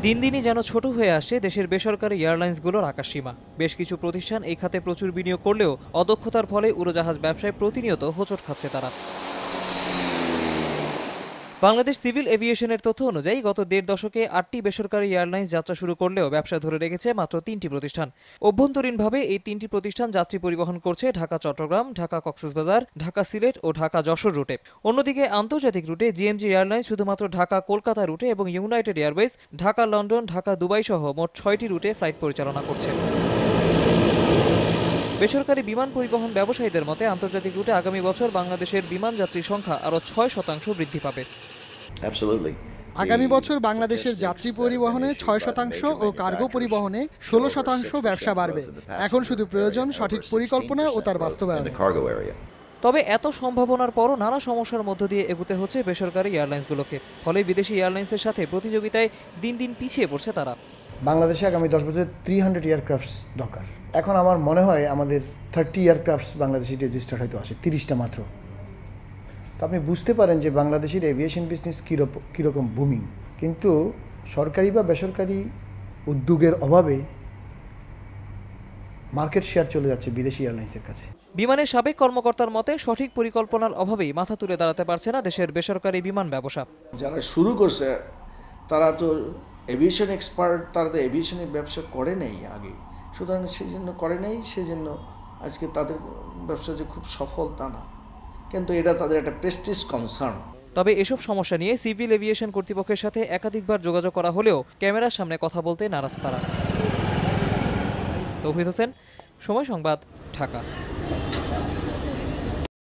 দিন দিনই যেন ছোট হয়ে আসছে দেশের বেসরকারি এয়ারলাইন্সগুলোর আকাশসীমা। বেশ কিছু প্রতিষ্ঠান এই খাতে প্রচুর বিনিয়োগ করলেও অদক্ষতার ফলে উড়োজাহাজ ব্যবসায় প্রতিনিয়ত হোঁচট খাচ্ছে তারা। বাংলাদেশ সিভিল এভিয়েশনের তথ্য অনুযায়ী গত দেড় দশকে ৮টি বেসরকারি এয়ারলাইন্স যাত্রা শুরু করলেও ব্যবসা ধরে রেখেছে মাত্র ৩টি প্রতিষ্ঠান। অভ্যন্তরীণভাবে এই ৩টি প্রতিষ্ঠান যাত্রী পরিবহন করছে ঢাকা চট্টগ্রাম, ঢাকা কক্সবাজার, ঢাকা সিলেট ও ঢাকা যশোর রুটে। অন্যদিকে আন্তর্জাতিক রুটে জিএমজি এয়ারলাইন্স শুধুমাত্র ঢাকা কলকাতা রুটে এবং United Airways Dhaka London, Dhaka Dubai সহ মোট ৬টি রুটে ফ্লাইট পরিচালনা করছে। বেসরকারি বিমান পরিবহন ব্যবসায়ীদের মতে আন্তর্জাতিক রুটে আগামী বছর বাংলাদেশের বিমান যাত্রীর সংখ্যা আরও ৬% বৃদ্ধি পাবে। আগামী বছর বাংলাদেশের যাত্রী পরিবহনে ৬% ও কার্গো পরিবহনে ১৬% ব্যবসা বাড়বে। এখন শুধু প্রয়োজন সঠিক পরিকল্পনা ও তার বাস্তবায়ন। তবে এত সম্ভাবনার পরও নানা সমস্যার মধ্য দিয়ে এগুতে হচ্ছে বেসরকারি এয়ারলাইন্সগুলোকে। ফলে বিদেশি এয়ারলাইন্সের সাথে প্রতিযোগিতায় দিন দিন পিছিয়ে পড়ছে তারা। বাংলাদেশে আগামী 10 বছরে 300 এয়ারক্রাফটস দরকার। এখন আমার মনে হয় আমাদের 30 এয়ারক্রাফটস বাংলাদেশে রেজিস্টার্ড হয়তো আছে, 30টা মাত্র। তো আপনি বুঝতে পারেন যে বাংলাদেশের এভিয়েশন বিজনেস কীরকম বুমিং, কিন্তু সরকারি বা বেসরকারি উদ্যোগের অভাবে মার্কেট শেয়ার চলে যাচ্ছে বিদেশি এয়ারলাইন্সের কাছে। বিমানের সাবেক কর্মকর্তার মতে সঠিক পরিকল্পনার অভাবেই মাথা তুলে দাঁড়াতে পারছে না দেশের বেসরকারি বিমান ব্যবসা। যারা শুরু করছে তারা তো এভিয়েশন এক্সপার্ট, তারা তো এভিয়েশনের ব্যবসা করে নেই আগে, সুতরাং সেই জন্য করে নেই, সেই জন্য আজকে তাদের ব্যবসা যে খুব সফল তা না, কিন্তু এটা তাদের একটা প্রেস্টিজ কনসার্ন। তবে এসব সমস্যা নিয়ে সিভিল এভিয়েশন কর্তৃপক্ষের সাথে একাধিকবার যোগাযোগ করা হলেও ক্যামেরার সামনে কথা বলতে নারাজ তারা। তৌহিদ হোসেন, সময় সংবাদ, ঢাকা।